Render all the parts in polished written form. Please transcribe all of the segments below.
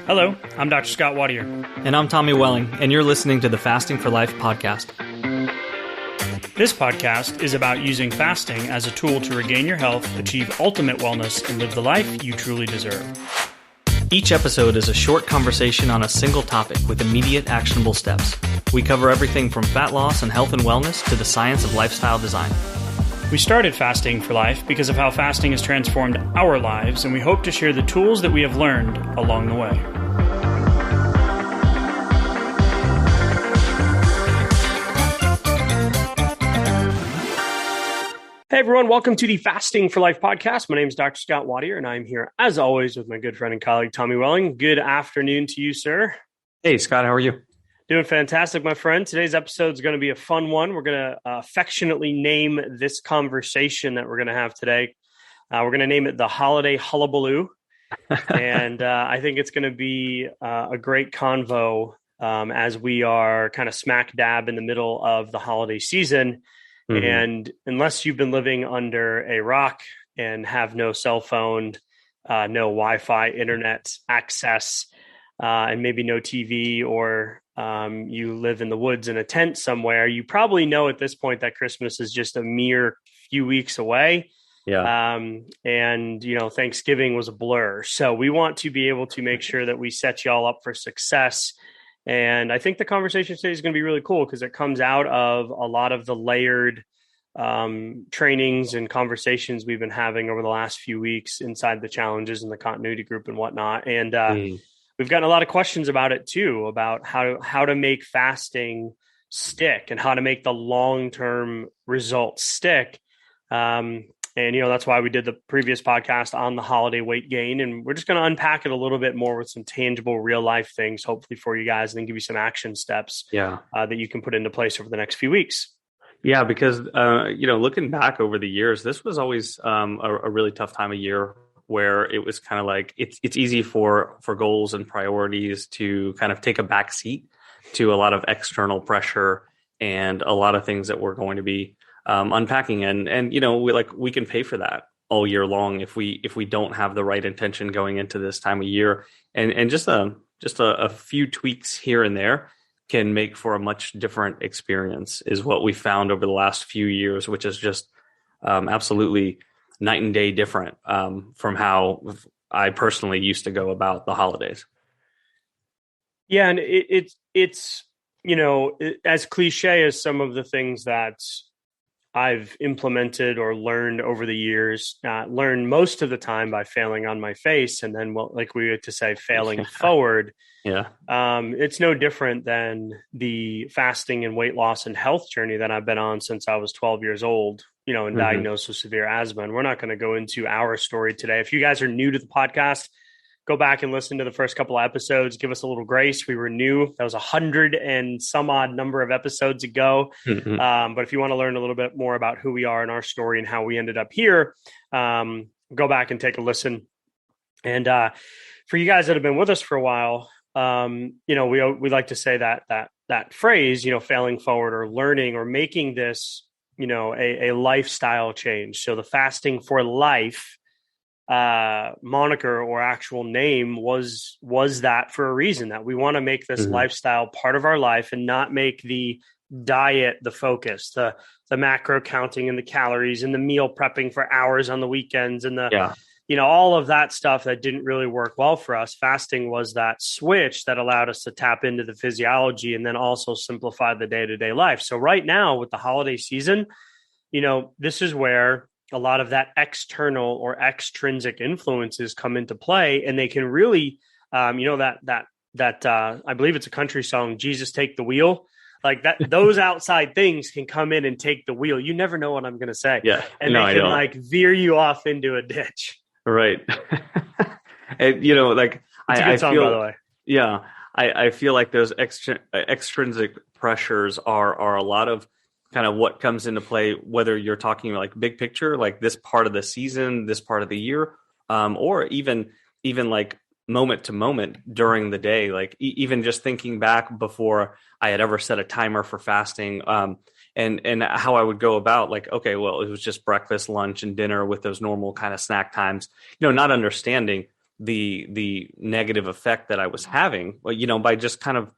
Hello, I'm Dr. Scott Wadier. And I'm Tommy Welling, and you're listening to the Fasting for Life podcast. This podcast is about using fasting as a tool to regain your health, achieve ultimate wellness, and live the life you truly deserve. Each episode is a short conversation on a single topic with immediate actionable steps. We cover everything from fat loss and health and wellness to the science of lifestyle design. We started Fasting for Life because of how fasting has transformed our lives, and we hope to share the tools that we have learned along the way. Hey everyone, welcome to the Fasting for Life podcast. My name is Dr. Scott Wadier, and I'm here as always with my good friend and colleague, Tommy Welling. Good afternoon to you, sir. Hey Scott, how are you? Doing fantastic, my friend. Today's episode is going to be a fun one. We're going to affectionately name this conversation that we're going to have today. We're going to name it the Holiday Hullabaloo. And I think it's going to be a great convo as we are kind of smack dab in the middle of the holiday season. Mm-hmm. And unless you've been living under a rock and have no cell phone, no Wi-Fi, internet access, and maybe no TV, or you live in the woods in a tent somewhere, you probably know at this point that Christmas is just a mere few weeks away. Yeah. And, you know, Thanksgiving was a blur. So we want to be able to make sure that we set y'all up for success. And I think the conversation today is going to be really cool because it comes out of a lot of the layered trainings and conversations we've been having over the last few weeks inside the challenges and the continuity group and whatnot. And we've gotten a lot of questions about it too, about how to make fasting stick and how to make the long-term results stick. And, you know, that's why we did the previous podcast on the holiday weight gain. And we're just going to unpack it a little bit more with some tangible real life things, hopefully for you guys, and then give you some action steps that you can put into place over the next few weeks. Yeah, because, you know, looking back over the years, this was always a really tough time of year where it was kind of like it's easy for goals and priorities to kind of take a back seat to a lot of external pressure and a lot of things that we're going to be unpacking, and you know, we can pay for that all year long if we don't have the right intention going into this time of year, and just a few tweaks here and there can make for a much different experience is what we found over the last few years, which is just absolutely night and day different from how I personally used to go about the holidays. Yeah, and it's you know, as cliche as some of the things that I've implemented or learned over the years, learned most of the time by failing on my face. And then, well, like we had to say, failing forward. Yeah. It's no different than the fasting and weight loss and health journey that I've been on since I was 12 years old, you know, and diagnosed with severe asthma. And we're not going to go into our story today. If you guys are new to the podcast, go back and listen to the first couple of episodes. Give us a little grace. We were new. That was 100 and some odd number of episodes ago. But if you want to learn a little bit more about who we are and our story and how we ended up here, go back and take a listen. And for you guys that have been with us for a while, you know, we like to say that phrase, you know, failing forward or learning or making this, you know, a lifestyle change. So the Fasting for Life moniker or actual name was that for a reason, that we want to make this lifestyle part of our life and not make the diet the focus, the macro counting and the calories and the meal prepping for hours on the weekends and you know, all of that stuff that didn't really work well for us. Fasting was that switch that allowed us to tap into the physiology and then also simplify the day-to-day life. So right now with the holiday season, you know, this is where a lot of that external or extrinsic influences come into play, and they can really, you know, that I believe it's a country song, Jesus Take the Wheel, like that. Those outside things can come in and take the wheel. You never know what I'm going to say, and they can like veer you off into a ditch. Right. And you know, like it's a good song, by the way. Yeah, I feel like those extrinsic pressures are a lot of kind of what comes into play, whether you're talking like big picture, like this part of the season, this part of the year, or even like moment to moment during the day, like even just thinking back before I had ever set a timer for fasting, and how I would go about, like, okay, well, it was just breakfast, lunch, and dinner with those normal kind of snack times, you know, not understanding the negative effect that I was having, by just kind of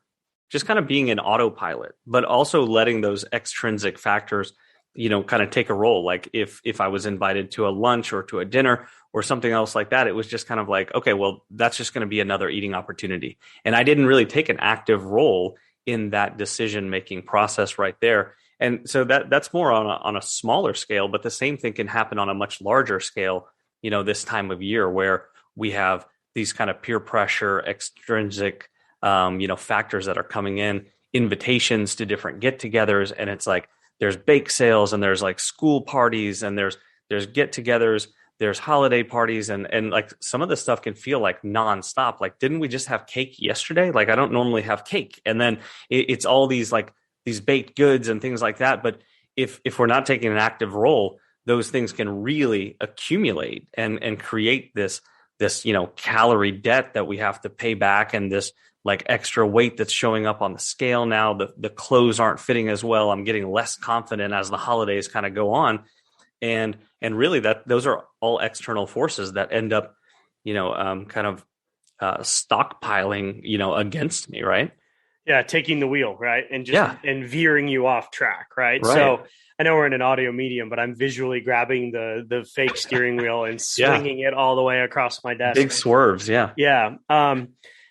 being an autopilot, but also letting those extrinsic factors, kind of take a role. Like if I was invited to a lunch or to a dinner or something else like that, it was just kind of like, okay, well, that's just going to be another eating opportunity. And I didn't really take an active role in that decision-making process right there. And so that's more on a smaller scale, but the same thing can happen on a much larger scale, this time of year where we have these kind of peer pressure, extrinsic, factors that are coming in, invitations to different get-togethers. And it's like, there's bake sales and there's like school parties and there's get-togethers, there's holiday parties. And like some of the stuff can feel like nonstop. Like, didn't we just have cake yesterday? Like, I don't normally have cake. And then it's all these like these baked goods and things like that. But if we're not taking an active role, those things can really accumulate and create this calorie debt that we have to pay back, and this like extra weight that's showing up on the scale now. The clothes aren't fitting as well. I'm getting less confident as the holidays kind of go on. And really those are all external forces that end up, stockpiling, against me. Right. Yeah. Taking the wheel. Right. And and veering you off track. Right. So I know we're in an audio medium, but I'm visually grabbing the fake steering wheel and swinging it all the way across my desk. Big swerves. Yeah. Yeah.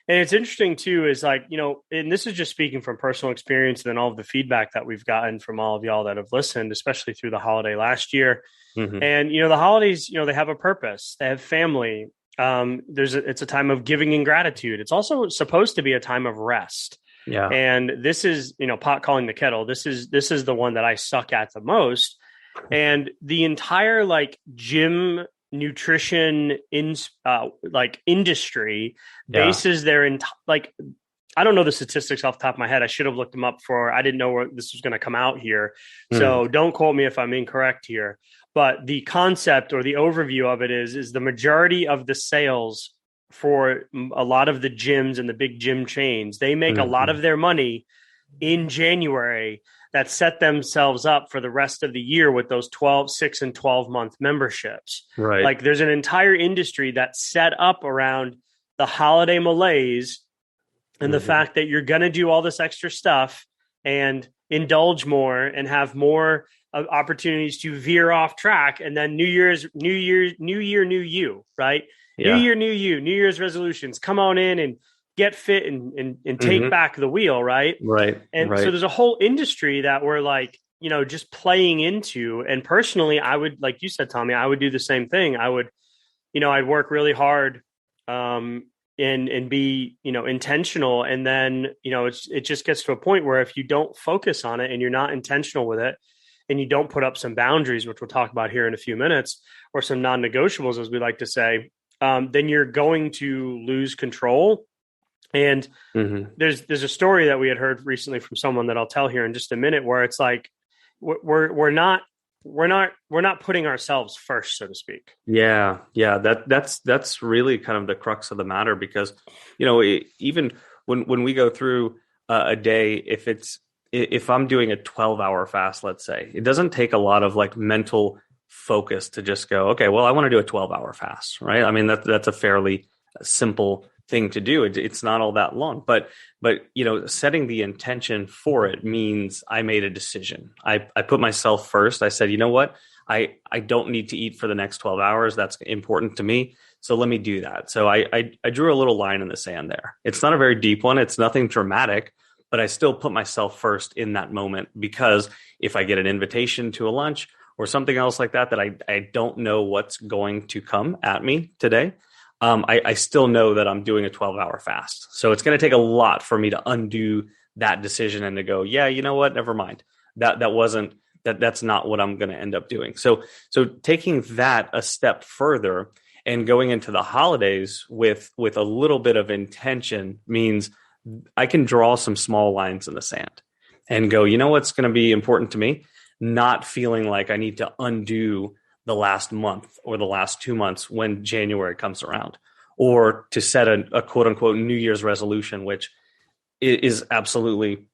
And it's interesting too, is like, and this is just speaking from personal experience and then all of the feedback that we've gotten from all of y'all that have listened, especially through the holiday last year. Mm-hmm. And, the holidays, they have a purpose, they have family. It's a time of giving and gratitude. It's also supposed to be a time of rest. Yeah. And this is, pot calling the kettle. This is the one that I suck at the most. And the entire like gym nutrition industry bases their I don't know the statistics off the top of my head. I should have looked them up I didn't know where this was going to come out here. So don't quote me if I'm incorrect here, but the concept or the overview of it is the majority of the sales for a lot of the gyms and the big gym chains, they make a lot of their money in January that set themselves up for the rest of the year with those 6 and 12 month memberships. Right. Like there's an entire industry that's set up around the holiday malaise and the fact that you're going to do all this extra stuff and indulge more and have more opportunities to veer off track. And then New year, new you, right? Yeah. New year, new you, New Year's resolutions, come on in and get fit and take back the wheel. Right. Right. And so there's a whole industry that we're like, just playing into. And personally, I would, like you said, Tommy, I would do the same thing. I would, I'd work really hard, and be, intentional. And then, it just gets to a point where if you don't focus on it and you're not intentional with it and you don't put up some boundaries, which we'll talk about here in a few minutes, or some non-negotiables, as we like to say, then you're going to lose control. And there's a story that we had heard recently from someone that I'll tell here in just a minute, where it's like we're not putting ourselves first, so to speak. Yeah. That's really kind of the crux of the matter, because even when we go through a day, if I'm doing a 12-hour fast, let's say, it doesn't take a lot of like mental focus to just go, okay, well, I want to do a 12-hour fast, right? I mean, that's a fairly simple thing to do. It's not all that long, but setting the intention for it means I made a decision. I put myself first. I said, you know what? I don't need to eat for the next 12 hours. That's important to me. So let me do that. So I drew a little line in the sand there. It's not a very deep one. It's nothing dramatic, but I still put myself first in that moment, because if I get an invitation to a lunch or something else like that I don't know what's going to come at me today, I still know that I'm doing a 12-hour fast. So it's going to take a lot for me to undo that decision and to go, yeah, you know what? Never mind. That's not what I'm going to end up doing. So taking that a step further and going into the holidays with a little bit of intention means I can draw some small lines in the sand and go, you know what's going to be important to me? Not feeling like I need to undo the last month or the last 2 months when January comes around, or to set a quote unquote New Year's resolution, which is absolutely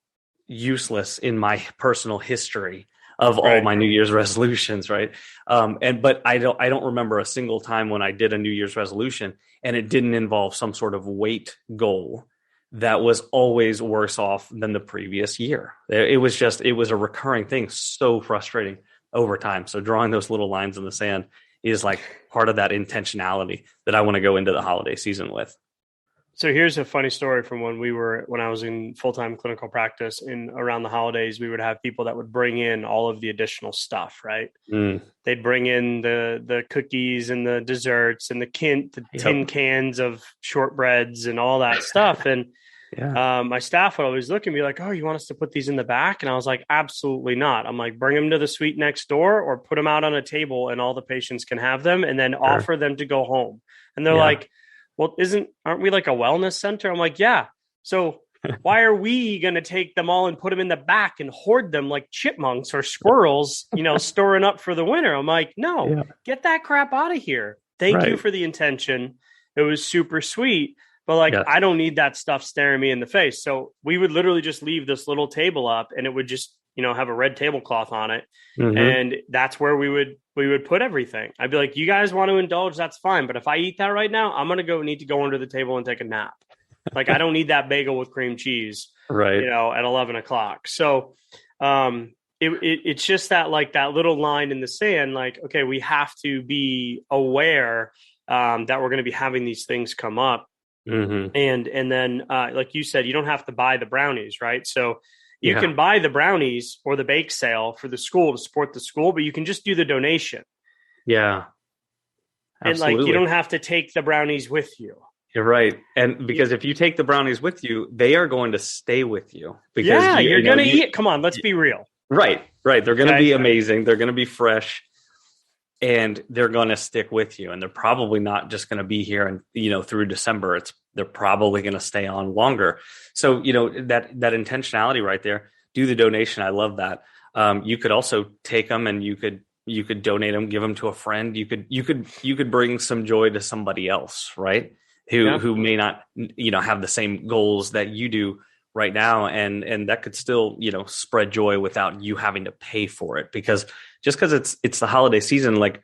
useless in my personal history of all Right. my New Year's resolutions, right? But I don't remember a single time when I did a New Year's resolution and it didn't involve some sort of weight goal that was always worse off than the previous year. It was a recurring thing, so frustrating over time. So drawing those little lines in the sand is like part of that intentionality that I want to go into the holiday season with. So here's a funny story from when I was in full-time clinical practice. In around the holidays, we would have people that would bring in all of the additional stuff, right? Mm. They'd bring in the cookies and the desserts and the tin cans of shortbreads and all that stuff. And my staff would always look and be like, "Oh, you want us to put these in the back?" And I was like, "Absolutely not." I'm like, "Bring them to the suite next door or put them out on a table and all the patients can have them and then offer them to go home." And they're like, "Well, aren't we like a wellness center?" I'm like, "Yeah. So why are we going to take them all and put them in the back and hoard them like chipmunks or squirrels, storing up for the winter?" I'm like, "No, get that crap out of here. Thank you for the intention. It was super sweet. But I don't need that stuff staring me in the face." So we would literally just leave this little table up and it would just, have a red tablecloth on it. Mm-hmm. And that's where we would put everything. I'd be like, "You guys want to indulge? That's fine. But if I eat that right now, I'm going to need to go under the table and take a nap. Like, I don't need that bagel with cream cheese, right? At 11 o'clock. So, it's just that, like, that little line in the sand, like, okay, we have to be aware that we're going to be having these things come up. Mm-hmm. And then, like you said, you don't have to buy the brownies, right? So you can buy the brownies or the bake sale for the school to support the school, but you can just do the donation. Yeah. Absolutely. And you don't have to take the brownies with you. You're right. And because if you take the brownies with you, they are going to stay with you. Because you're going to eat. Come on, let's be real. Right. They're going to be amazing. They're going to be fresh. And they're going to stick with you, and they're probably not just going to be here and through December. They're probably going to stay on longer. So that intentionality right there. Do the donation. I love that. You could also take them and you could donate them, give them to a friend. You could bring some joy to somebody else, right? Who may not have the same goals that you do right now, and that could still spread joy without you having to pay for it, because it's the holiday season. Like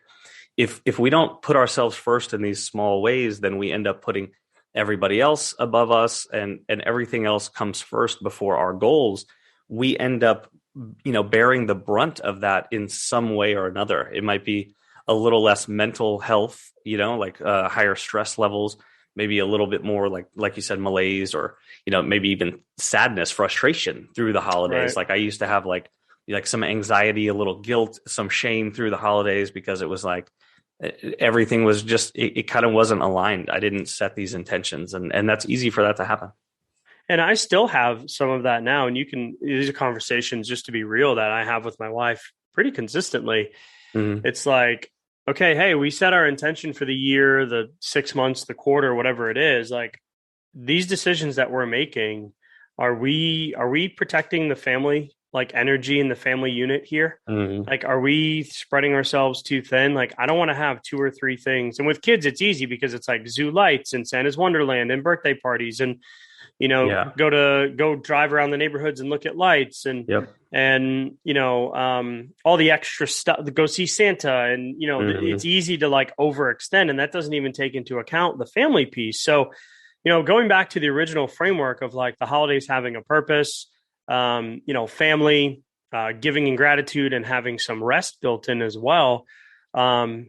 if we don't put ourselves first in these small ways, then we end up putting everybody else above us, and everything else comes first before our goals. We end up bearing the brunt of that in some way or another. It might be a little less mental health, higher stress levels, maybe a little bit more like you said, malaise, or maybe even sadness, frustration through the holidays. Right. Like I used to have like some anxiety, a little guilt, some shame through the holidays, because it was like everything was just it kind of wasn't aligned. I didn't set these intentions, and that's easy for that to happen. And I still have some of that now. And these are conversations, just to be real, that I have with my wife pretty consistently. Mm-hmm. It's like, okay, hey, we set our intention for the year, the 6 months, the quarter, whatever it is. Like, these decisions that we're making, are we protecting the family, like energy in the family unit here? Mm-hmm. Like, are we spreading ourselves too thin? Like, I don't want to have 2 or 3 things. And with kids, it's easy because it's like zoo lights and Santa's Wonderland and birthday parties and, go drive around the neighborhoods and look at lights and all the extra stuff, go see Santa. And, mm-hmm. It's easy to like overextend, and that doesn't even take into account the family piece. So, going back to the original framework of like the holidays having a purpose, family, giving and gratitude, and having some rest built in as well. I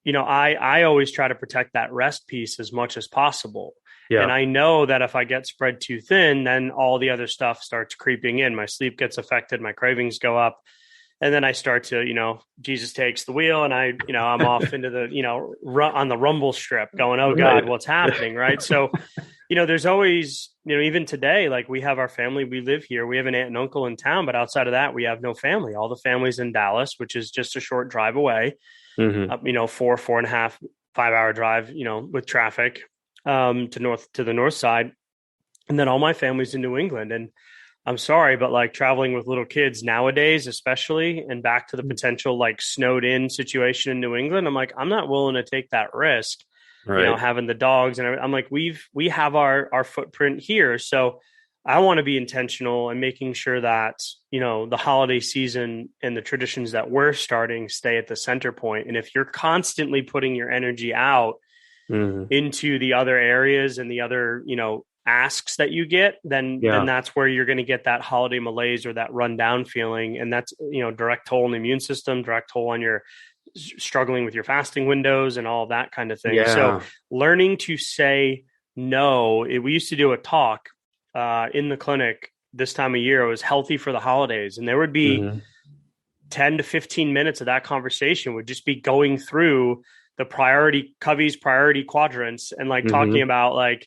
always try to protect that rest piece as much as possible. Yeah. And I know that if I get spread too thin, then all the other stuff starts creeping in. My sleep gets affected, my cravings go up, and then I start to, Jesus takes the wheel, and I'm off into the, on the rumble strip going, oh God, what's happening? Right. So, there's always, even today, like we have our family, we live here, we have an aunt and uncle in town, but outside of that, we have no family. All the family's in Dallas, which is just a short drive away, mm-hmm. 4.5, 5 hour drive, with traffic. To the north side, and then all my family's in New England. And I'm sorry, but like traveling with little kids nowadays, especially, and back to the potential like snowed in situation in New England, I'm like, I'm not willing to take that risk. Right. Having the dogs, and I'm like, we have our footprint here. So I want to be intentional and making sure that, the holiday season and the traditions that we're starting stay at the center point. And if you're constantly putting your energy out into the other areas and the other, asks that you get, then that's where you're going to get that holiday malaise or that rundown feeling. And that's, direct toll on the immune system, direct toll on your struggling with your fasting windows and all that kind of thing. Yeah. So learning to say no, we used to do a talk in the clinic this time of year. It was healthy for the holidays. And there would be 10 to 15 minutes of that conversation would just be going through the Covey's priority quadrants and talking about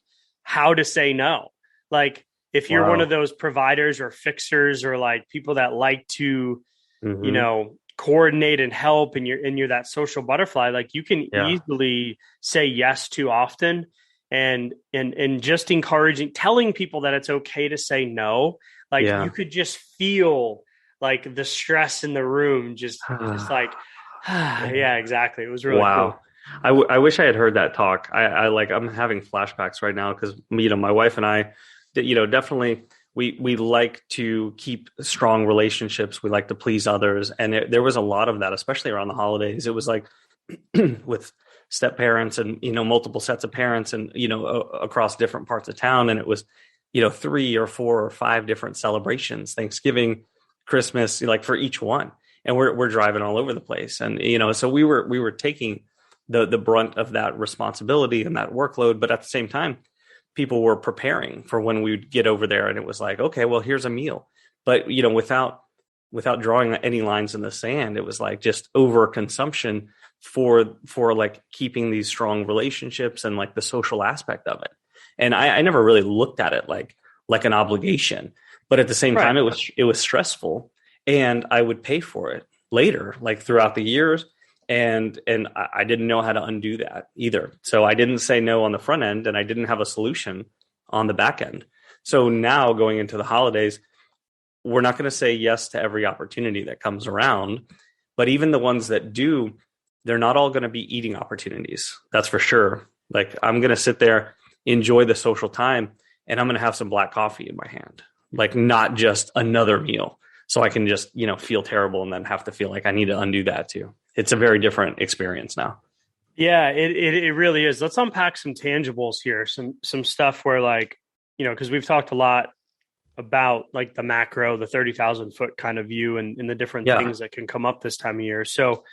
how to say no. Like if you're one of those providers or fixers or people that like to, coordinate and help and you're that social butterfly, you can easily say yes too often. And just telling people that it's okay to say no. You could just feel the stress in the room, yeah, exactly. It was really cool. I wish I had heard that talk. I'm having flashbacks right now because, my wife and I, definitely we like to keep strong relationships. We like to please others. And there was a lot of that, especially around the holidays. It was with step parents and, multiple sets of parents and, across different parts of town. And it was, 3 or 4 or 5 different celebrations, Thanksgiving, Christmas, for each one. And we're driving all over the place. And, so we were taking the brunt of that responsibility and that workload. But at the same time, people were preparing for when we would get over there. And it was okay, well, here's a meal. But, without drawing any lines in the sand, it was just overconsumption for keeping these strong relationships and the social aspect of it. And I never really looked at it like an obligation, but at the same time, it was stressful, and I would pay for it later, throughout the years. And I didn't know how to undo that either. So I didn't say no on the front end, and I didn't have a solution on the back end. So now going into the holidays, we're not going to say yes to every opportunity that comes around, but even the ones that do, they're not all going to be eating opportunities. That's for sure. I'm going to sit there, enjoy the social time, and I'm going to have some black coffee in my hand, not just another meal. So I can just, feel terrible and then have to feel like I need to undo that too. It's a very different experience now. Yeah, it really is. Let's unpack some tangibles here. Some stuff where because we've talked a lot about the macro, the 30,000 foot kind of view and the different things that can come up this time of year. So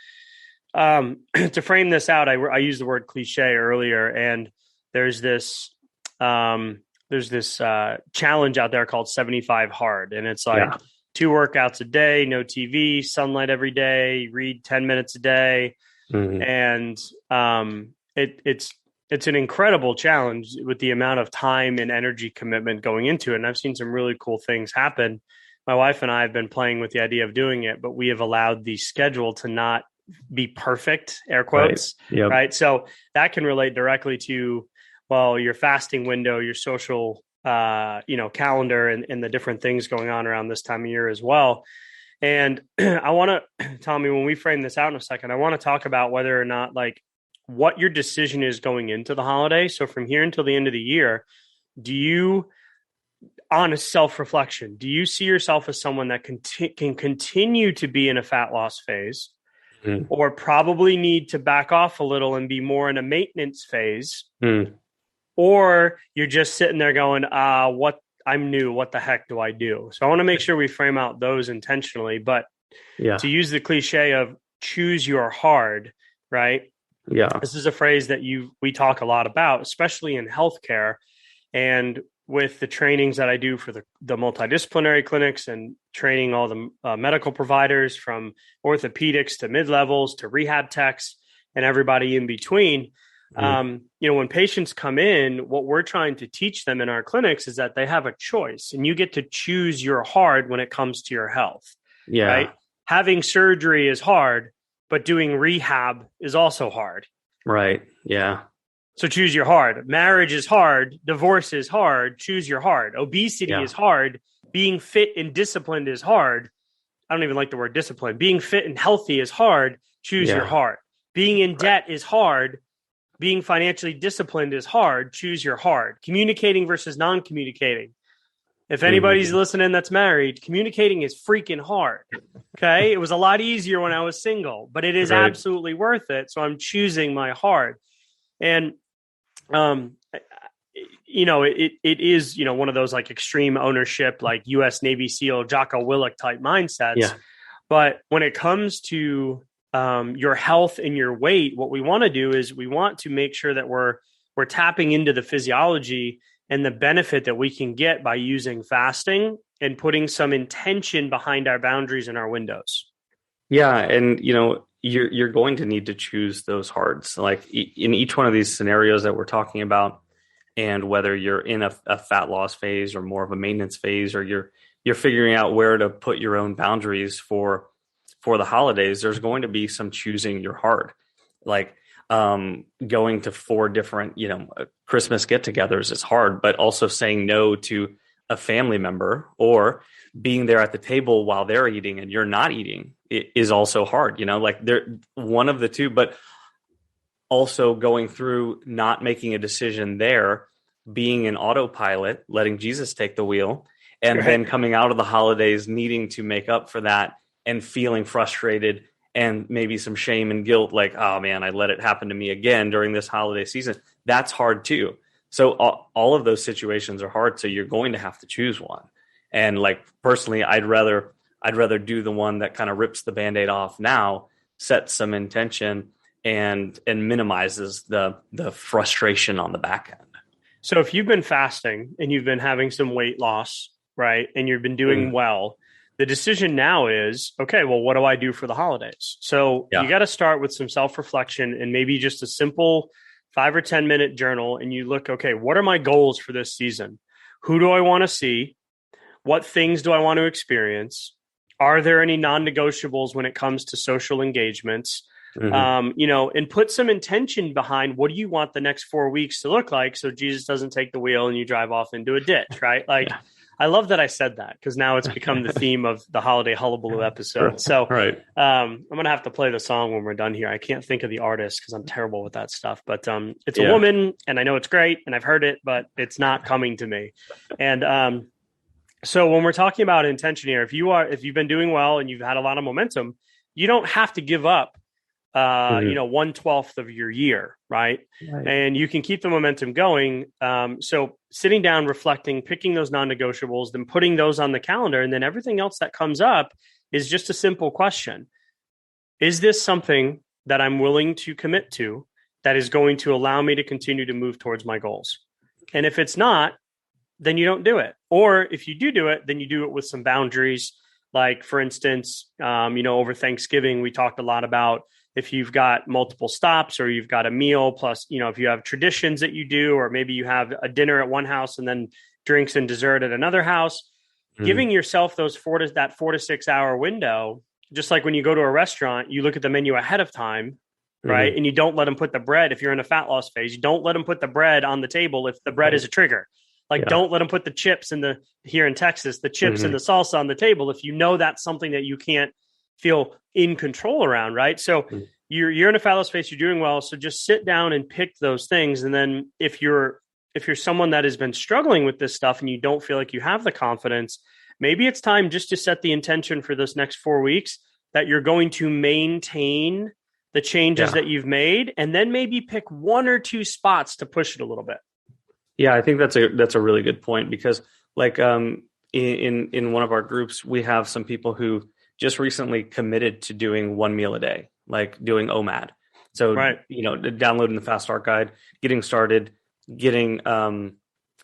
to frame this out, I used the word cliche earlier, and there's this challenge out there called 75 hard. And it's 2 workouts a day, no TV, sunlight every day, read 10 minutes a day. And it's an incredible challenge with the amount of time and energy commitment going into it. And I've seen some really cool things happen. My wife and I have been playing with the idea of doing it, but we have allowed the schedule to not be perfect, air quotes, right? So that can relate directly to, your fasting window, your social calendar and the different things going on around this time of year as well. And I want to, Tommy, when we frame this out in a second, I want to talk about whether or not what your decision is going into the holiday. So from here until the end of the year, do you, on a self-reflection, do you see yourself as someone that can continue to be in a fat loss phase or probably need to back off a little and be more in a maintenance phase? Or you're just sitting there going, I'm new. What the heck do I do? So I want to make sure we frame out those intentionally, but to use the cliche of choose your hard, right? Yeah. This is a phrase that we talk a lot about, especially in healthcare. And with the trainings that I do for the multidisciplinary clinics and training all the medical providers from orthopedics to mid-levels to rehab techs and everybody in between, when patients come in, what we're trying to teach them in our clinics is that they have a choice and you get to choose your hard when it comes to your health. Yeah. Right? Having surgery is hard, but doing rehab is also hard. Right. Yeah. So choose your hard. Marriage is hard. Divorce is hard. Choose your hard. Obesity is hard. Being fit and disciplined is hard. I don't even like the word discipline. Being fit and healthy is hard. Choose your hard. Being in debt is hard. Being financially disciplined is hard. Choose your hard. Communicating versus non-communicating If anybody's listening that's married, communicating is freaking hard. Okay. It was a lot easier when I was single, but it is absolutely worth it. So I'm choosing my heart. And, it is, one of those like extreme ownership, like US Navy SEAL, Jocko Willink type mindsets. Yeah. But when it comes to your health and your weight, what we want to do is we want to make sure that we're tapping into the physiology and the benefit that we can get by using fasting and putting some intention behind our boundaries and our windows. Yeah. And, you're going to need to choose those hards. Like in each one of these scenarios that we're talking about, and whether you're in a fat loss phase or more of a maintenance phase, or you're figuring out where to put your own boundaries for the holidays, there's going to be some choosing your hard. Like, going to 4 different, Christmas get-togethers is hard, but also saying no to a family member or being there at the table while they're eating and you're not eating is also hard, like they're one of the two, but also going through not making a decision there, being an autopilot, letting Jesus take the wheel, and then coming out of the holidays needing to make up for that and feeling frustrated and maybe some shame and guilt, like, oh man, I let it happen to me again during this holiday season. That's hard too. So all of those situations are hard. So you're going to have to choose one. And like, personally, I'd rather do the one that kind of rips the Band-Aid off now, sets some intention, and minimizes the frustration on the back end. So if you've been fasting and you've been having some weight loss, right, and you've been doing well, the decision now is, okay, well, what do I do for the holidays? So you got to start with some self-reflection and maybe just a simple 5 or 10 minute journal. And you look, okay, what are my goals for this season? Who do I want to see? What things do I want to experience? Are there any non-negotiables when it comes to social engagements? And put some intention behind what do you want the next 4 weeks to look like, so Jesus doesn't take the wheel and you drive off into a ditch, right? Like, I love that I said that, because now it's become the theme of the Holiday Hullabaloo episode. So I'm going to have to play the song when we're done here. I can't think of the artist because I'm terrible with that stuff, but it's a woman and I know it's great and I've heard it, but it's not coming to me. And so when we're talking about intention here, if you've been doing well and you've had a lot of momentum, you don't have to give up 1/12 of your year, right? And you can keep the momentum going. So sitting down, reflecting, picking those non-negotiables, then putting those on the calendar, and then everything else that comes up is just a simple question. Is this something that I'm willing to commit to that is going to allow me to continue to move towards my goals? And if it's not, then you don't do it. Or if you do it, then you do it with some boundaries. Like, for instance, over Thanksgiving, we talked a lot about if you've got multiple stops or you've got a meal plus, if you have traditions that you do, or maybe you have a dinner at one house and then drinks and dessert at another house, giving yourself those 4 to 6 hour window, just like when you go to a restaurant, you look at the menu ahead of time, right? And you don't let them put the bread. If you're in a fat loss phase, you don't let them put the bread on the table if the bread is a trigger. Like, don't let them put the chips here in Texas, the chips and the salsa on the table if you know that's something that you can't feel in control around, right? So you're in a fat loss phase, you're doing well. So just sit down and pick those things. And then if you're someone that has been struggling with this stuff and you don't feel like you have the confidence, maybe it's time just to set the intention for this next 4 weeks that you're going to maintain the changes that you've made, and then maybe pick 1 or 2 spots to push it a little bit. Yeah, I think that's a really good point, because like in one of our groups, we have some people who just recently committed to doing 1 meal a day, like doing OMAD. So, downloading the Fast Start Guide, getting started, getting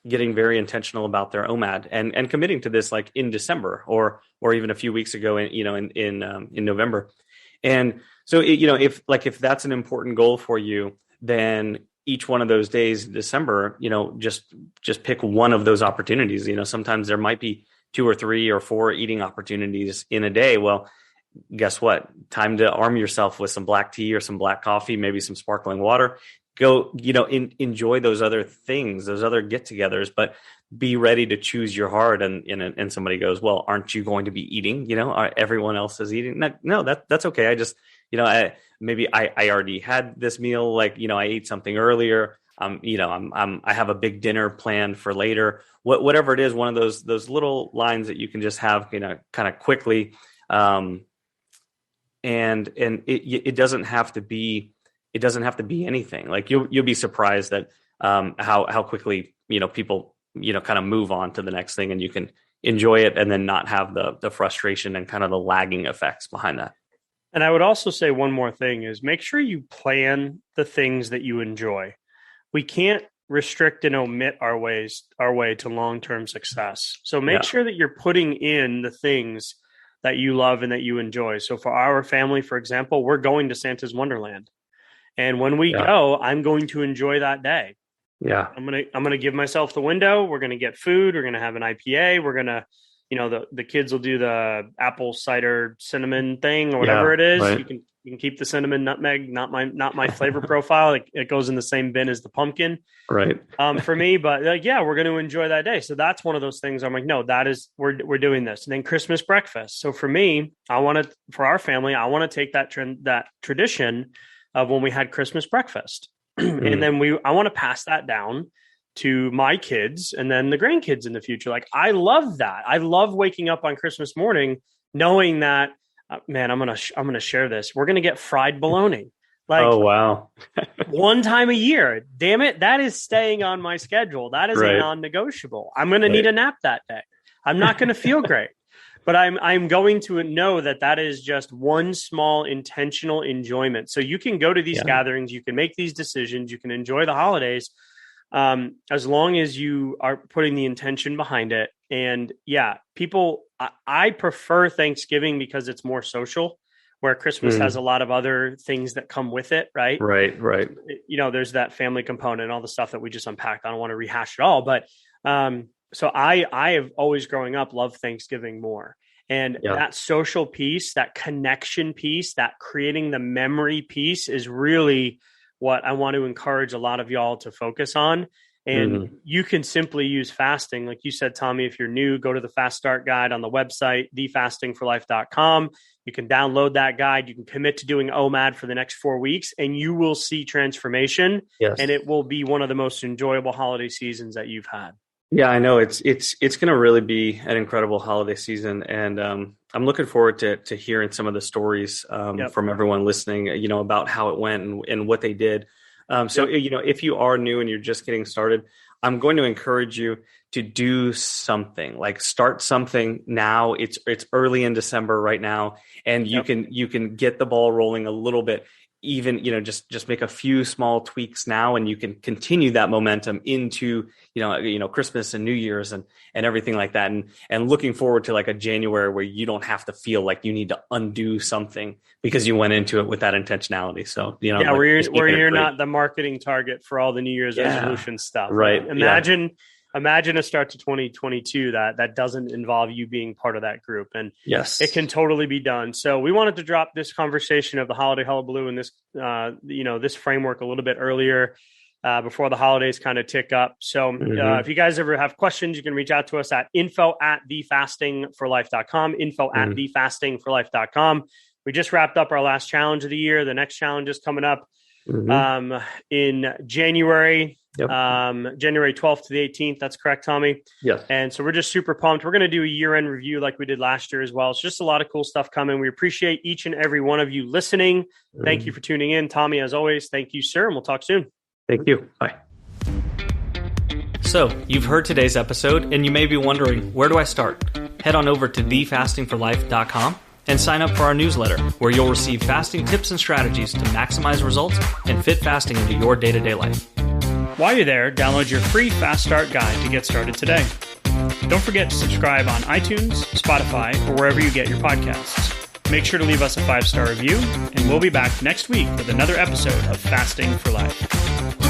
very intentional about their OMAD and committing to this like in December or even a few weeks ago in November. And so, if that's an important goal for you, then each one of those days in December, just pick one of those opportunities. Sometimes there might be 2 or 3 or 4 eating opportunities in a day. Well, guess what? Time to arm yourself with some black tea or some black coffee, maybe some sparkling water. Go, enjoy those other things, those other get-togethers, but be ready to choose your heart. And somebody goes, well, aren't you going to be eating? Everyone else is eating. No, that's okay. I just, maybe I already had this meal. Like, I ate something earlier. I have a big dinner planned for later. Whatever it is, one of those little lines that you can just have, kind of quickly. And it doesn't have to be anything. Like you'll be surprised that how quickly people kind of move on to the next thing, and you can enjoy it and then not have the frustration and kind of the lagging effects behind that. And I would also say one more thing is make sure you plan the things that you enjoy. We can't restrict and omit our way to long-term success. So make sure that you're putting in the things that you love and that you enjoy. So for our family, for example, we're going to Santa's Wonderland. And when we go, I'm going to enjoy that day. Yeah. I'm going to give myself the window. We're going to get food. We're going to have an IPA. We're going to, the kids will do the apple cider cinnamon thing or whatever it is. Right. You can keep the cinnamon nutmeg, not my flavor profile. It goes in the same bin as the pumpkin. Right. For me, but we're going to enjoy that day. So that's one of those things I'm like, no, we're doing this. And then Christmas breakfast. So for me, for our family, I want to take that tradition of when we had Christmas breakfast. And then I want to pass that down to my kids and then the grandkids in the future. Like, I love that. I love waking up on Christmas morning, knowing that, man, I'm going to share this. We're going to get fried bologna. Like, oh, wow. one time a year. Damn it. That is staying on my schedule. That is a non-negotiable. I'm going to need a nap that day. I'm not going to feel great, but I'm going to know that is just one small intentional enjoyment. So you can go to these gatherings, you can make these decisions, you can enjoy the holidays, as long as you are putting the intention behind it. And people, I prefer Thanksgiving because it's more social, where Christmas has a lot of other things that come with it. Right. Right. There's that family component and all the stuff that we just unpacked. I don't want to rehash it all, but, so I have always growing up loved Thanksgiving more. And that social piece, that connection piece, that creating the memory piece is really what I want to encourage a lot of y'all to focus on. And you can simply use fasting. Like you said, Tommy, if you're new, go to the Fast Start Guide on the website, thefastingforlife.com. You can download that guide. You can commit to doing OMAD for the next 4 weeks, and you will see transformation. Yes. And it will be one of the most enjoyable holiday seasons that you've had. Yeah, I know it's going to really be an incredible holiday season, and I'm looking forward to hearing some of the stories from everyone listening, about how it went and what they did. If you are new and you're just getting started, I'm going to encourage you to do something, like start something now. It's early in December right now, and you can get the ball rolling a little bit. Even, just make a few small tweaks now, and you can continue that momentum into, Christmas and New Year's and everything like that. And looking forward to like a January where you don't have to feel like you need to undo something because you went into it with that intentionality. So, where you're not the marketing target for all the New Year's resolution stuff. Right. Imagine a start to 2022 that doesn't involve you being part of that group. And it can totally be done. So we wanted to drop this conversation of the Holiday Hullabaloo and this, this framework a little bit earlier before the holidays kind of tick up. So if you guys ever have questions, you can reach out to us at info@thefastingforlife.com, info@thefastingforlife.com. We just wrapped up our last challenge of the year. The next challenge is coming up in January. January 12th to the 18th. That's correct, Tommy. Yes. And so we're just super pumped. We're going to do a year-end review like we did last year as well. It's just a lot of cool stuff coming. We appreciate each and every one of you listening. Thank you for tuning in. Tommy, as always, thank you, sir. And we'll talk soon. Thank you. Bye. So you've heard today's episode, and you may be wondering, where do I start? Head on over to thefastingforlife.com and sign up for our newsletter, where you'll receive fasting tips and strategies to maximize results and fit fasting into your day-to-day life. While you're there, download your free Fast Start Guide to get started today. Don't forget to subscribe on iTunes, Spotify, or wherever you get your podcasts. Make sure to leave us a 5-star review, and we'll be back next week with another episode of Fasting for Life.